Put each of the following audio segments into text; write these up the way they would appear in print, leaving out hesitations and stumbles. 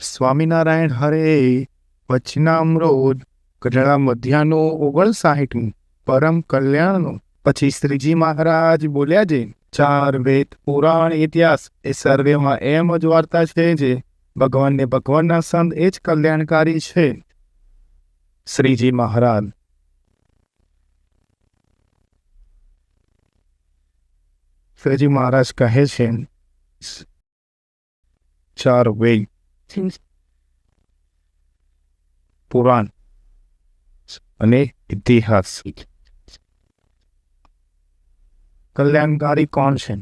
સ્વામિનારાયણ હરે વચનામૃત ગઢડા મધ્યાહનું 59મું પરમ કલ્યાણનું. પછી શ્રીજી મહારાજ બોલ્યા છે, 4 વેદ પુરાણ ઇતિહાસ એ સર્વેમાં એમ જ વાર્તા છે જે ભગવાનને ભગવાનના સંત એ જ કલ્યાણકારી છે. શ્રીજી મહારાજ કહે છે, 4 વેદ પુરાણ અને ઇતિહાસ કલ્યાણકારી કોણ છે?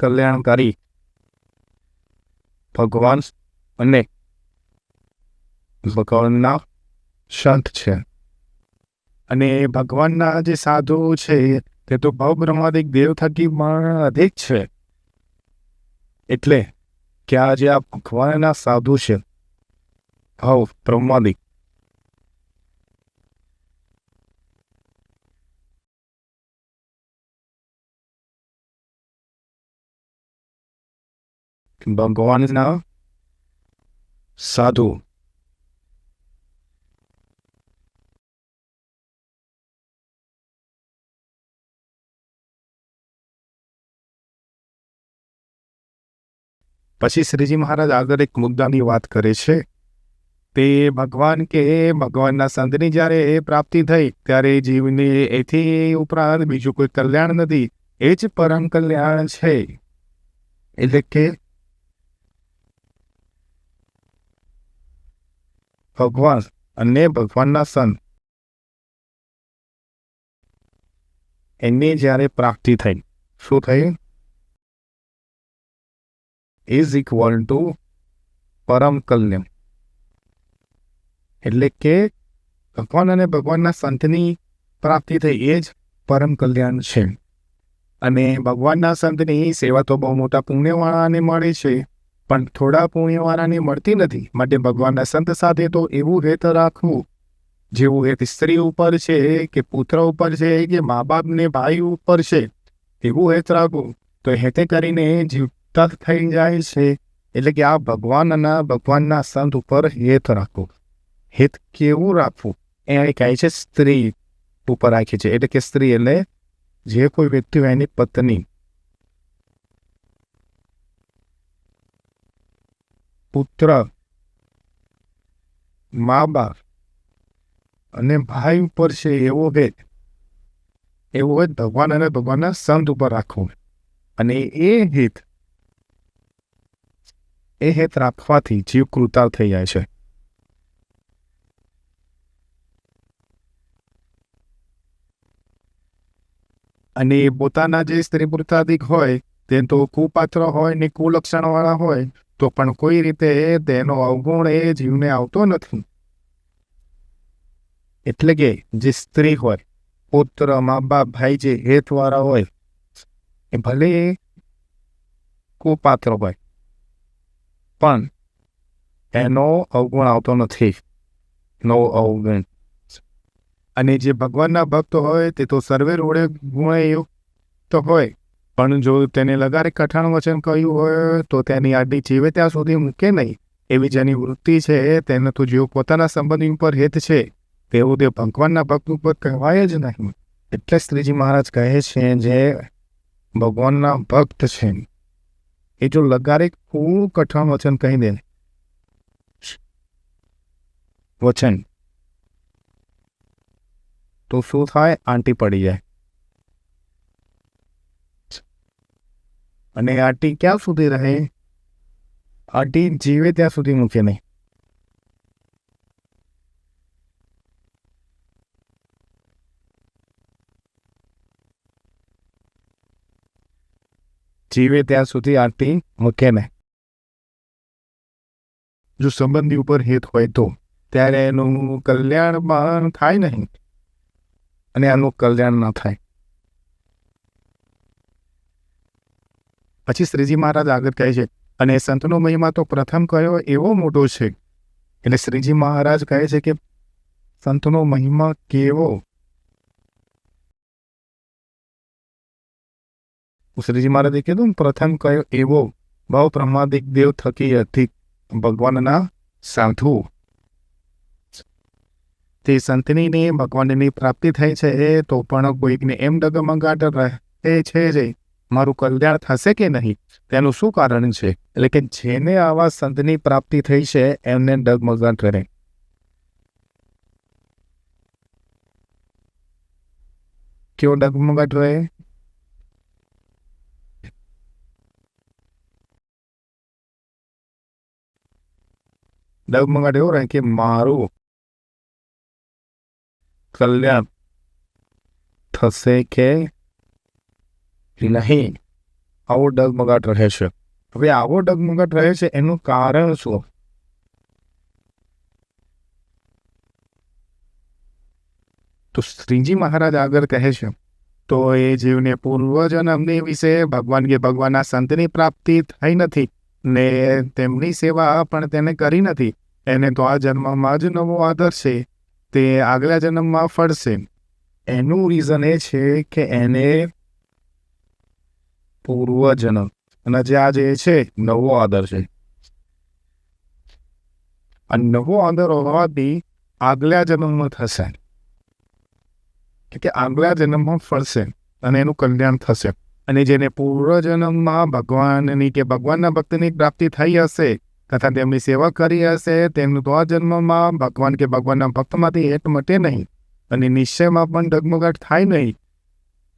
કલ્યાણકારી ભગવાન અને ભગવાનના સંત છે. અને ભગવાનના જે સાધુ છે તે તો ભાવ બ્રહ્માદિક દેવ થકી પણ અધિક છે. એટલે કે આ જે આ ભગવાનના સાધુ છે ભાવ બ્રહ્માદિક, ભગવાનના સાધુ પછી શ્રીજી મહારાજ આગળ એક મુદ્દાની વાત કરે છે. તે ભગવાન કે ભગવાનના સંતની જ્યારે એ પ્રાપ્તિ થઈ ત્યારે જીવને એથી ઉપરાંત બીજું કોઈ કલ્યાણ નથી, એ જ પરમ કલ્યાણ છે. એટલે કે ભગવાન અને ભગવાનના સંત એની જ્યારે પ્રાપ્તિ થઈ, શું થઈ? ઇઝ ઇક્વલ ટુ પરમ કલ્યાણ. એટલે કે ભગવાન અને ભગવાનના સંતની પ્રાપ્તિ થઈ એ જ પરમ કલ્યાણ છે. અને ભગવાનના સંતની સેવા તો બહુ મોટા પુણ્યવાળાને મળે છે, પણ થોડા પુણ્યવાળાને મળતી નથી. માટે ભગવાનના સંત સાથે તો એવું હેત રાખવું, જેવું હેત સ્ત્રી ઉપર છે કે પુત્ર ઉપર છે કે મા બાપને ભાઈ ઉપર છે, એવું હેત રાખવું. તો હેતે કરીને જીવતા થઈ જાય છે. એટલે કે આ ભગવાન અને ભગવાનના સંત ઉપર હેત રાખવું. હિત કેવું રાખવું એ કહે છે, સ્ત્રી ઉપર રાખી છે. એટલે કે સ્ત્રી એટલે જે કોઈ વ્યક્તિ હોય એની પત્ની, પુત્ર, મા બાપ અને ભાઈ ઉપર છે એવો હેત ભગવાન અને ભગવાનના સંત ઉપર રાખવું. અને એ હેત રાખવાથી જીવ કૃતાર્થ થઈ જાય છે. અને પોતાના જે સ્ત્રી પુરુષાધિક હોય તે તો કુપાત્ર હોય ને કુલક્ષણ વાળા હોય તો પણ કોઈ રીતે તેનો અવગુણ એ જીવને આવતો નથી. એટલે કે જે સ્ત્રી હોય, પુત્ર, મા બાપ, ભાઈ જે હેત વાળા હોય એ ભલે કુપાત્ર હોય પણ એનો અવગુણ આવતો નથી. નો અવગુણ. અને જે ભગવાનના ભક્ત હોય તે તો સર્વે રોડે ગુણયુક્ત હોય, પણ જો તેને લગારે કઠણ વચન કહ્યું હોય તો તેની આડી જીવે ત્યાં સુધી મૂકે નહીં. એવી જેની વૃત્તિ છે તેને તો જેઓ પોતાના સંબંધી ઉપર હેત છે તેવું તે ભગવાનના ભક્ત ઉપર કહેવાય જ નહીં. એટલે શ્રીજી મહારાજ કહે છે જે ભગવાનના ભક્ત છે એ જો લગારે ખૂબ કઠણ વચન કહી દે વચન તો શું થાય? આંટી પડી જાય. અને આંટી ક્યાં સુધી રહે? આંટી જીવે ત્યાં સુધી મૂકે નહીં. જીવે ત્યાં સુધી આંટી મૂકે નહીં. જો સંબંધી ઉપર હેત હોય તો ત્યારે એનું કલ્યાણ થાય નહીં અને આનું કલ્યાણ ના થાય. પછી શ્રીજી મહારાજ આગળ કહે છે, અને સંતનો મહિમા તો પ્રથમ કયો એવો મોટો છે. એટલે શ્રીજી મહારાજ કહે છે કે સંતનો મહિમા કેવો શ્રીજી મહારાજે કીધું પ્રથમ કયો એવો બહુ પ્રમાદિક દેવ થકી અધિક ભગવાનના સાધુ તે સંતનીને ભગવાનની પ્રાપ્તિ થઈ છે તો પણ કોઈકને એમ ડગમગાટ રહે છે જે મારું કલ્યાણ થશે કે નહીં, તેનું શું કારણ છે? એટલે કે જેને આવા સંતની પ્રાપ્તિ થઈ છે એમને ડગમગાટ રહે. કેવો ડગમગાટ રહે? ડગમગાટ એવો રહે કે મારું કલ્યાણ થશે કે નહીં, આવો ડગમગાટ રહે છે. હવે આવો ડગમગાટ રહે છે એનું કારણ શું? તો શ્રીજી મહારાજ આગળ કહે છે તો એ જીવને પૂર્વજન્મની વિશે ભગવાનના સંતની પ્રાપ્તિ થઈ નથી ને તેમની સેવા પણ તેને કરી નથી, એને તો આ જન્મમાં જ નવો આદર છે, તે આગલા જન્મમાં ફળશે. એનું રીઝન એ છે કે એને પૂર્વજન્મ અને જે આ જે છે નવો આદર છે. આ નવો આદર હોવાથી આગલા જન્મમાં થશે કે આગલા જન્મમાં ફળશે અને એનું કલ્યાણ થશે. અને જેને પૂર્વજન્મમાં ભગવાનની કે ભગવાનના ભક્તની પ્રાપ્તિ થઈ હશે તથા તેમની સેવા કરી હશે, તેમનું તો આ જન્મમાં ભગવાન કે ભગવાનના ભક્તમાંથી હેત મટે નહીં અને નિશ્ચયમાં પણ ડગમગાટ થાય નહીં.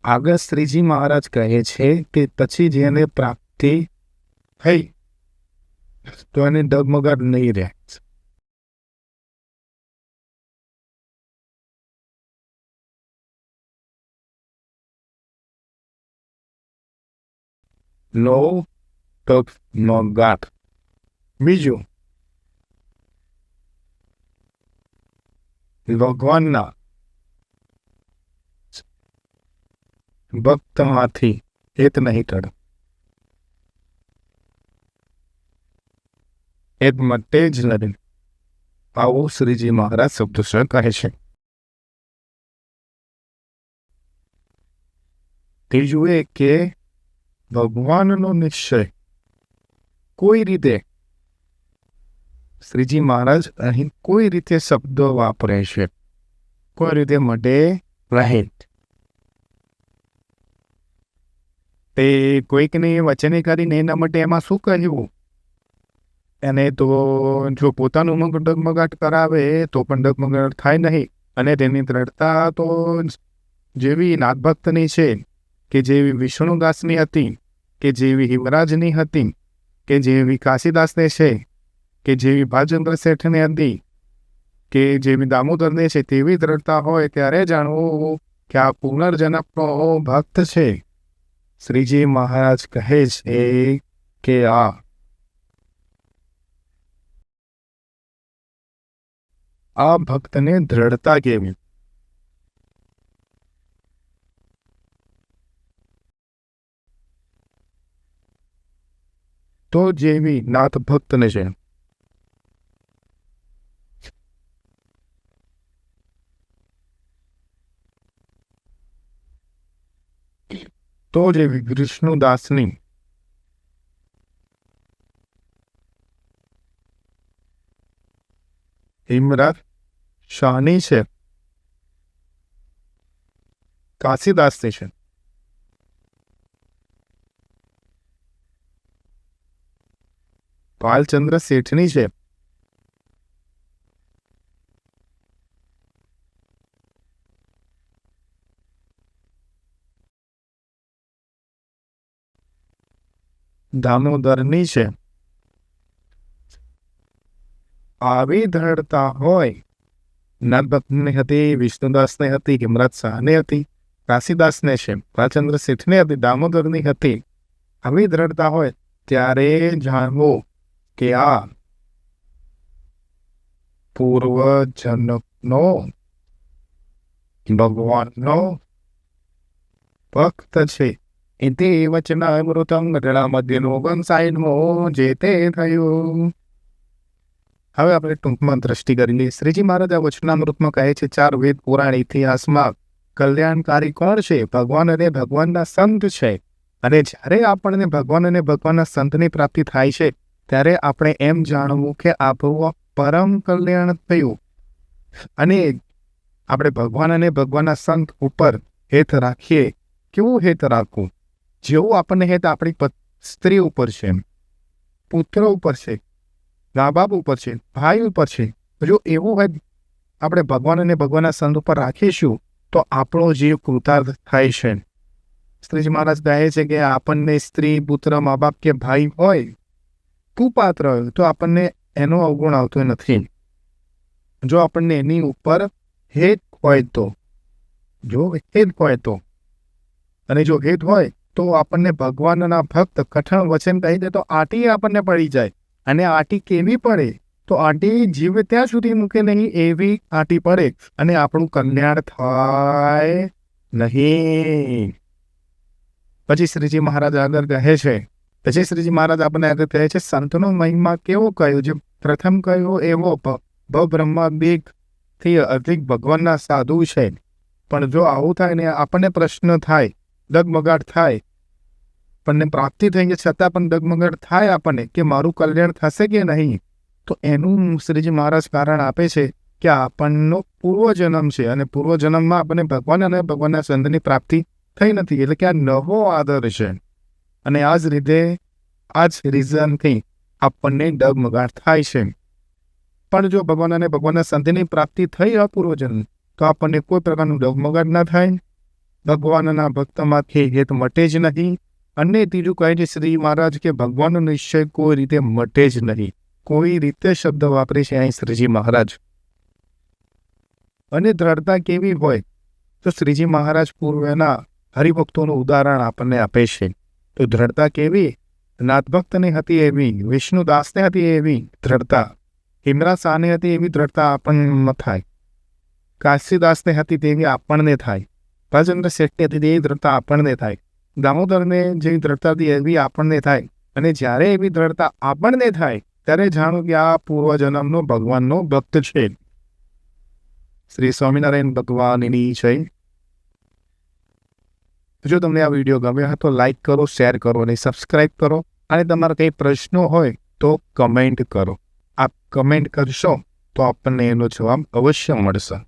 આગળ શ્રીજી મહારાજ કહે છે કે પછી જેને પ્રાપ્તિ થઈ તો એને ડગમગાટ નહીં રહે. નો ડગમગાટ. બીજું, ભગવાનના ભક્તમાંથી હેત નહીં ટળે. હેત મટે જ નહીં, આવું શ્રીજી મહારાજ શબ્દોસર કહે છે. ત્રીજું એ કે ભગવાનનો નિશ્ચય કોઈ રીતે, શ્રીજી મહારાજ અહીં કોઈ રીતે શબ્દો વાપરે છે, કોઈ રીતે મટે રહે. તે કોઈકની વચને કરીને એના માટે એમાં શું કહ્યું? એને તો જો પોતાનું મગ ડગમગાટ કરાવે તો પણ ડગમગાટ થાય નહીં. અને તેની દ્રઢતા તો જેવી નાથભક્તની છે કે જેવી વિષ્ણુદાસની હતી, કે જેવી હિમરાજની હતી, કે જેવી કાશીદાસને છે, કે જેવી ભાલચંદ્ર શેઠને હતી, કે જેવી દામોદરને છે, તેવી દ્રઢતા હોય ત્યારે જાણવું કે આ પુનર્જન્મનો ભક્ત છે. શ્રીજી મહારાજ કહે છે કે આ ભક્તને દ્રઢતા કેવી? તો જેવી નાથ ભક્તને છે, તો જેવી વિષ્ણુદાસની, હિમરાજ શાહની છે, કાશીદાસની છે, ભાલચંદ્ર શેઠની છે, દામોદરની છે. આવી દ્રઢતા હોય, નાથભક્તની હતી, વિષ્ણુદાસની હતી, હિમરાજ શાહની હતી, કાશીદાસને છે, ભાલચંદ્ર શેઠની હતી, દામોદરની હતી. આવી દ્રઢતા હોય ત્યારે જાણવું કે આ પૂર્વજન્મનો ભગવાનનો ભક્ત છે. ઇતિ વચનામૃતં ઘટડા મધ્યનો બંસાઈનો જે તે થયું. હવે આપણે ટૂંકમાં દ્રષ્ટિ કરી લઈએ. શ્રીજી મહારાજ આ વચનામૃતમાં કહે છે 4 વેદ પુરાણ ઇતિહાસમાં કલ્યાણકારી કોણ છે? ભગવાન અને ભગવાનના સંત છે. અને જ્યારે આપણને ભગવાન અને ભગવાનના સંતની પ્રાપ્તિ થાય છે ત્યારે આપણે એમ જાણવું કે આપણું પરમ કલ્યાણ થયું. અને આપણે ભગવાન અને ભગવાનના સંત ઉપર હેત રાખીએ. કેવું હેત રાખવું? જેવું આપણને હેત આપણી સ્ત્રી ઉપર છે, પુત્ર ઉપર છે, મા બાપ ઉપર છે, ભાઈ ઉપર છે, જો એવું હેત આપણે ભગવાન અને ભગવાનના સંત ઉપર રાખીશું તો આપણો જીવ કૃતાર્થ થાય છે. શ્રીજી મહારાજ કહે છે કે આપણને સ્ત્રી, પુત્ર, મા બાપ કે ભાઈ હોય કુપાત્ર હોય તો આપણને એનો અવગુણ આવતો નથી. જો આપણને એની ઉપર હેત હોય તો, જો હેત હોય તો, અને જો હેત હોય તો આપણને ભગવાનના ભક્ત કઠણ વચન કહી દે તો આટી આપણને પડી જાય. અને આટી કેવી પડે? તો આટી જીવ ત્યાં સુધી મૂકે નહીં એવી આટી પડે અને આપણું કલ્યાણ થાય નહીં. પછી શ્રીજી મહારાજ આગળ કહે છે, પછી શ્રીજી મહારાજ આપણને આગળ કહે છે સંતનો મહિમા કેવો કહ્યો? જે પ્રથમ કહ્યો એવો બ્રહ્માદિકથી અધિક ભગવાનના સાધુ છે. પણ જો આવું થાય ને આપણને પ્રશ્ન થાય, ડગમગાટ થાય, આપણને પ્રાપ્તિ થઈ ગયા છતાં પણ ડગમગાટ થાય આપણને કે મારું કલ્યાણ થશે કે નહીં, તો એનું શ્રીજી મહારાજ કારણ આપે છે કે આપણનો પૂર્વજન્મ છે અને પૂર્વજન્મમાં આપણને ભગવાન અને ભગવાનના સંતની પ્રાપ્તિ થઈ નથી. એટલે કે આ નવો આદર છે અને આ જ રીતે આ જ રીઝનથી આપણને ડગમગાટ થાય છે. પણ જો ભગવાન અને ભગવાનના સંતની પ્રાપ્તિ થઈ અપૂર્વજન્મ તો આપણને કોઈ પ્રકારનું ડગમગાટ ના થાય. ભગવાનના ભક્તમાંથી હેત મટે જ નહીં. અને ત્રીજું કહે છે શ્રી મહારાજ કે ભગવાનનો નિશ્ચય કોઈ રીતે મટે જ નહીં. કોઈ રીતે શબ્દ વાપરે છે અહીં શ્રીજી મહારાજ. અને દ્રઢતા કેવી હોય તો શ્રીજી મહારાજ પૂર્વના હરિભક્તોનું ઉદાહરણ આપણને આપે છે. તો દ્રઢતા કેવી? નાથભક્તની હતી એવી, વિષ્ણુદાસને હતી એવી દ્રઢતા, હિમરા શાહને હતી એવી દ્રઢતા આપણને થાય, કાશીદાસને હતી તેવી આપણને થાય, રાજેન્દ્ર શેઠની હતી તેવી દ્રઢતા આપણને થાય, દામોદરને જેવી દ્રઢતા હતી એવી આપણને થાય. અને જ્યારે એવી દ્રઢતા આપણને થાય ત્યારે જાણો કે આ પૂર્વજન્મનો ભગવાનનો ભક્ત છે. શ્રી સ્વામિનારાયણ ભગવાનની જય. જો તમને આ વિડીયો ગમ્યો હોય તો લાઈક કરો, શેર કરો અને સબસ્ક્રાઈબ કરો. અને તમારા કંઈ પ્રશ્નો હોય તો કમેન્ટ કરો. આપ કમેન્ટ કરશો તો આપણને એનો જવાબ અવશ્ય મળશે.